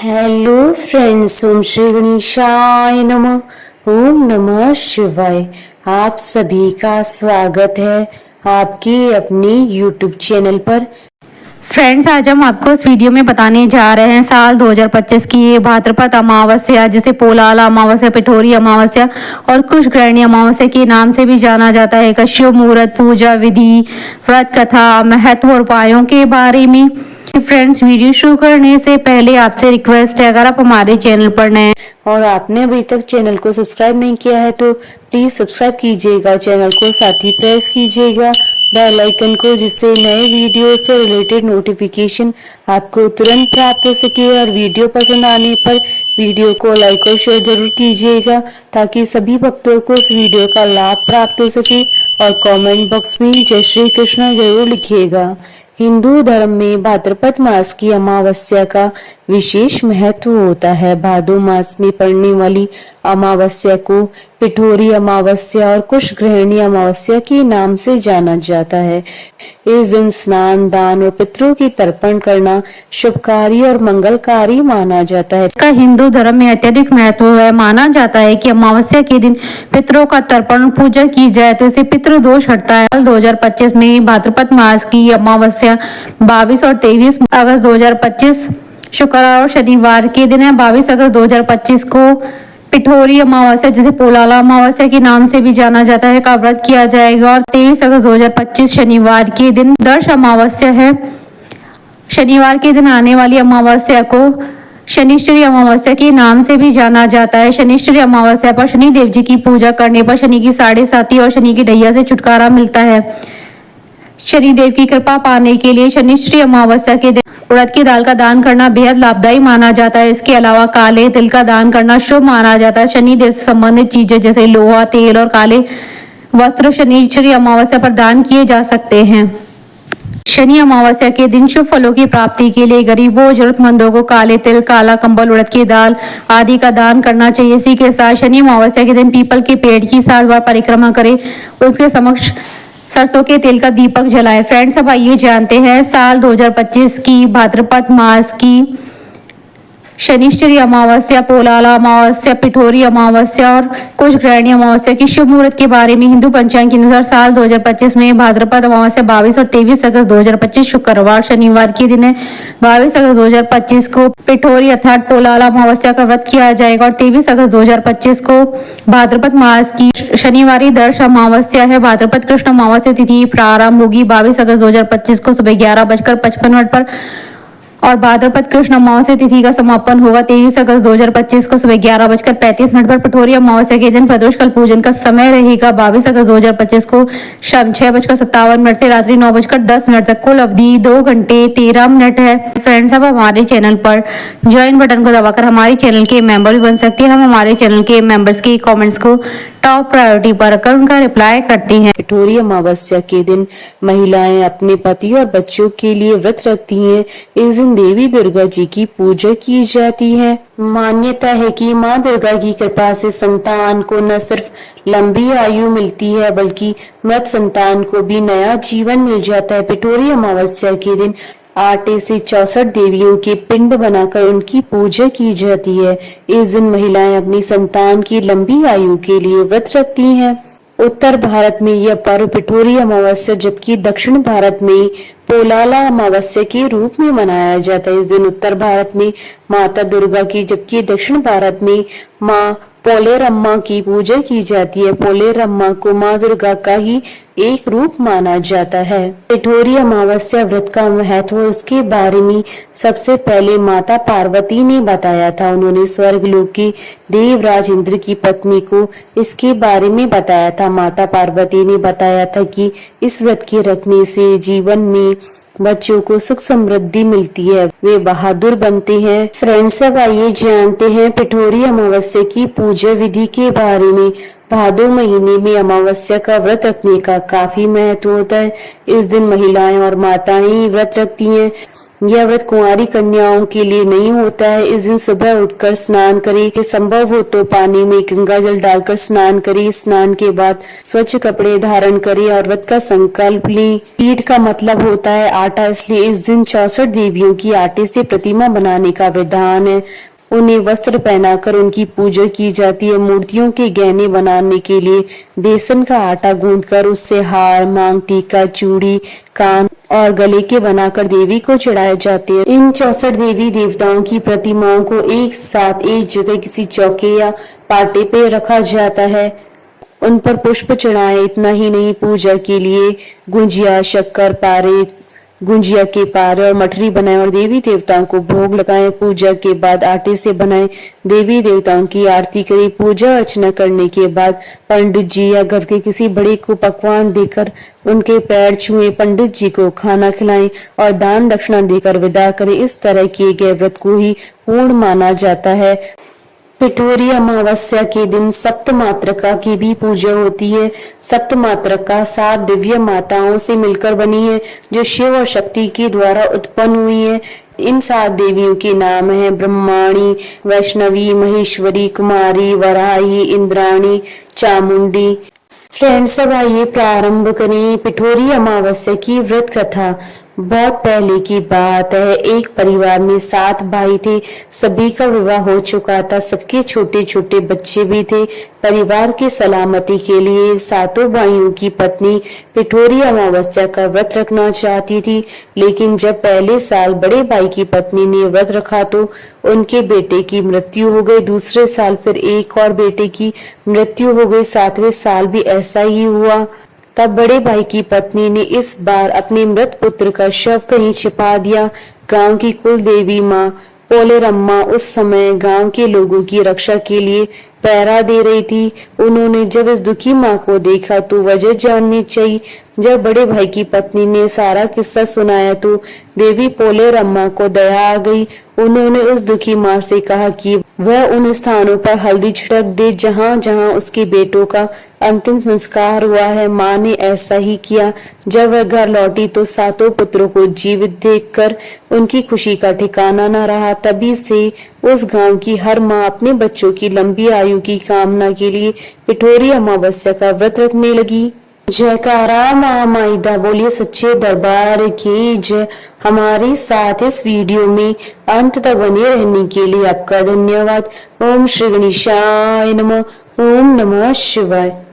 Hello friends, ओम श्री गणेशाय नमः। ओम नमः शिवाय। आप सभी का स्वागत है आपके अपने यूट्यूब चैनल पर। फ्रेंड्स, आज हम आपको इस वीडियो में बताने जा रहे हैं साल 2025 की भाद्रपद अमावस्या, जिसे पोलाला अमावस्या, पिठोरी अमावस्या और कुशग्रहणी अमावस्या के नाम से भी जाना जाता है, का शुभ मुहूर्त, पूजा विधि, व्रत कथा, महत्व और उपायों के बारे में। फ्रेंड्स, वीडियो शुरू करने से पहले आपसे रिक्वेस्ट है, अगर आप हमारे चैनल पर नए और आपने अभी तक चैनल को सब्सक्राइब नहीं किया है तो प्लीज सब्सक्राइब कीजिएगा चैनल को, साथ ही प्रेस कीजिएगा बेल आइकन को, जिससे नए वीडियो से रिलेटेड नोटिफिकेशन आपको तुरंत प्राप्त हो सके। और वीडियो पसंद आने पर वीडियो को लाइक और शेयर जरूर कीजिएगा ताकि सभी भक्तों को इस वीडियो का लाभ प्राप्त हो सके। और कमेंट बॉक्स में जय श्री कृष्ण जरूर लिखिएगा। हिंदू धर्म में भाद्रपद मास की अमावस्या का विशेष महत्व होता है। भादो मास में पड़ने वाली अमावस्या को पिठोरी अमावस्या और कुशग्रहणी अमावस्या के नाम से जाना जाता है। इस दिन स्नान, दान और पितरों की तर्पण करना शुभकारी और मंगलकारी माना जाता है। इसका हिंदू धर्म में अत्यधिक महत्व है। माना जाता है कि अमावस्या के दिन पितरों का तर्पण और पूजा की जाए तो इससे पितृदोष हटता है। 2025 में भाद्रपद मास की अमावस्या 22 और 23 अगस्त 2025 शुक्रवार और शनिवार के दिन है। 22 अगस्त 2025 को पिठोरी अमावस्या, जिसे पोलाला अमावस्या के नाम से भी जाना जाता है, का व्रत किया जाएगा। और 23 अगस्त 2025 शनिवार के दिन दर्श अमावस्या है। शनिवार के दिन आने वाली अमावस्या को शनिश्चरी अमावस्या के नाम से भी जाना जाता है। शनिश्चरी अमावस्या पर शनि देव जी की पूजा करने पर शनि की 7.5 और शनि की ढैया से छुटकारा मिलता है। शनि देव की कृपा पाने के लिए शनिश्चरी अमावस्या के दिन उड़द की दाल का दान करना बेहद लाभदायी माना जाता है। इसके अलावा काले तिल का दान करना शुभ माना जाता है। शनि देव से संबंधित चीजें जैसे लोहा, तेल और काले वस्त्र शनिश्चरी अमावस्या पर दान किए जा सकते हैं। शनि अमावस्या के दिन शुभ फलों की प्राप्ति के लिए गरीबों, जरूरतमंदों को काले तिल, काला कंबल, उड़द की दाल आदि का दान करना चाहिए। इसी के साथ शनि अमावस्या के दिन पीपल के पेड़ की साल भर परिक्रमा करें, उसके समक्ष सरसों के तेल का दीपक जलाएं। फ्रेंड्स, अब आइए जानते हैं साल 2025 की भाद्रपद मास की शनिश्चरी अमावस्या, पोलाला अमावस्या, पिठोरी अमावस्या और कुशग्रहणी अमावस्या की शुभ मुहूर्त के बारे में। हिंदू पंचांग के अनुसार साल 2025 में भाद्रपद अमावस्या 22 और 23 अगस्त 2025 शुक्रवार शनिवार के दिन है। 22 अगस्त 2025 को पिठोरी अर्थात पोलाला अमावस्या का व्रत किया जाएगा और 23 अगस्त 2025 को भाद्रपद मास की शनिवारी दर्श अमावस्या है। भाद्रपद कृष्ण अमावस्या तिथि प्रारंभ होगी 22 अगस्त 2025 को सुबह 11:55 पर और भाद्रपद कृष्ण अमावस्या तिथि का समापन होगा 23 अगस्त 2025 को सुबह 11:35 पर। पिठोरी अमावस्या के दिन प्रदोष काल पूजन का समय रहेगा 22 अगस्त 2025 को शाम 6:57 से रात्रि 9:10 तक। कुल अवधि 2 घंटे 13 मिनट है। फ्रेंड्स, अब हमारे चैनल पर ज्वाइन बटन को दबाकर हमारे चैनल के मेंबर भी बन सकते हैं। हम हमारे चैनल के मेंबर्स के कॉमेंट्स को टॉप प्रायोरिटी पर रखकर उनका रिप्लाई करती हैं। पिठोरी अमावस्या के दिन महिलाएं अपने पति और बच्चों के लिए व्रत रखती हैं। इस दिन देवी दुर्गा जी की पूजा की जाती है। मान्यता है कि मां दुर्गा की कृपा से संतान को न सिर्फ लंबी आयु मिलती है बल्कि मृत संतान को भी नया जीवन मिल जाता है। पिठोरी अमावस्या के दिन आटे से 64 देवियों के पिंड बनाकर उनकी पूजा की जाती है। इस दिन महिलाएं अपनी संतान की लंबी आयु के लिए व्रत रखती हैं। उत्तर भारत में यह पर्व पिठोरी अमावस्या जबकि दक्षिण भारत में पोलाला अमावस्या के रूप में मनाया जाता है। इस दिन उत्तर भारत में माता दुर्गा की जबकि दक्षिण भारत में माँ पोलेरम्मा की पूजा की जाती है। पोलेरम्मा को माँ दुर्गा का ही एक रूप माना जाता है। पिठोरी अमावस्या व्रत का महत्व उसके बारे में सबसे पहले माता पार्वती ने बताया था। उन्होंने स्वर्गलोक के देवराज इंद्र की पत्नी को इसके बारे में बताया था। माता पार्वती ने बताया था कि इस व्रत के रखने से जीवन में बच्चों को सुख समृद्धि मिलती है, वे बहादुर बनते हैं। फ्रेंड्स, अब आइए जानते हैं पिठोरी अमावस्या की पूजा विधि के बारे में। भादो महीने में अमावस्या का व्रत रखने का काफी महत्व होता है। इस दिन महिलाएं और माताएं व्रत रखती हैं। यह व्रत कुंवारी कन्याओं के लिए नहीं होता है। इस दिन सुबह उठकर स्नान करें, कि संभव हो तो पानी में गंगा जल डालकर स्नान करें। स्नान के बाद स्वच्छ कपड़े धारण करें और व्रत का संकल्प लें। पीठ का मतलब होता है आटा, इसलिए इस दिन 64 देवियों की आटे से प्रतिमा बनाने का विधान है। उन्हें वस्त्र पहनाकर उनकी पूजा की जाती है। मूर्तियों के गहने बनाने के लिए बेसन का आटा गूंथकर उससे हार, मांग टीका, चूड़ी, कान और गले के बनाकर देवी को चढ़ाए जाते हैं। इन 64 देवी देवताओं की प्रतिमाओं को एक साथ एक जगह किसी चौके या पाटे पे रखा जाता है। उन पर पुष्प चढ़ाएं। इतना ही नहीं, पूजा के लिए गुंजिया, शक्कर पारे, गुंजिया के पारे और मठरी बनाएं और देवी देवताओं को भोग लगाएं। पूजा के बाद आटे से बनाएं देवी देवताओं की आरती करें। पूजा अर्चना करने के बाद पंडित जी या घर के किसी बड़े को पकवान देकर उनके पैर छुएं। पंडित जी को खाना खिलाएं और दान दक्षिणा देकर विदा करें। इस तरह किए गए व्रत को ही पूर्ण माना जाता है। पिठोरी अमावस्या के दिन सप्त मातृका की भी पूजा होती है। सप्त मातृका 7 दिव्य माताओं से मिलकर बनी है, जो शिव और शक्ति के द्वारा उत्पन्न हुई है। इन 7 देवियों के नाम हैं ब्रह्माणी, वैष्णवी, महेश्वरी, कुमारी, वराही, इंद्राणी, चामुंडी। फ्रेंड्स, अब आइए प्रारंभ करें पिठोरी अमावस्या की व्रत कथा। बहुत पहले की बात है, एक परिवार में 7 भाई थे। सभी का विवाह हो चुका था, सबके छोटे छोटे बच्चे भी थे। परिवार की सलामती के लिए सातों भाइयों की पत्नी पिठोरी अमावस्या का व्रत रखना चाहती थी, लेकिन जब पहले साल बड़े भाई की पत्नी ने व्रत रखा तो उनके बेटे की मृत्यु हो गई। दूसरे साल फिर एक और बेटे की मृत्यु हो गई। 7वें साल भी ऐसा ही हुआ। तब बड़े भाई की पत्नी ने इस बार अपने मृत पुत्र का शव कहीं छिपा दिया। गांव की कुल देवी माँ पोलेरम्मा उस समय गांव के लोगों की रक्षा के लिए पहरा दे रही थी। उन्होंने जब इस दुखी माँ को देखा तो वजह जाननी चाहिए। जब बड़े भाई की पत्नी ने सारा किस्सा सुनाया तो देवी पोलेरम्मा को दया आ गई। उन्होंने उस दुखी माँ से कहा कि वह उन स्थानों पर हल्दी छिड़क दे जहाँ जहाँ उसके बेटों का अंतिम संस्कार हुआ है। माँ ने ऐसा ही किया। जब वह घर लौटी तो सातों पुत्रों को जीवित देखकर उनकी खुशी का ठिकाना न रहा। तभी से उस गांव की हर माँ अपने बच्चों की लंबी आयु की कामना के लिए पिठोरी अमावस्या का व्रत रखने लगी। जयकारा माँ माइदा बोलिए सच्चे दरबार की जय। हमारे साथ इस वीडियो में अंत तक बने रहने के लिए आपका धन्यवाद। ओम श्री गणेशाय नमः। ओम नमः शिवाय।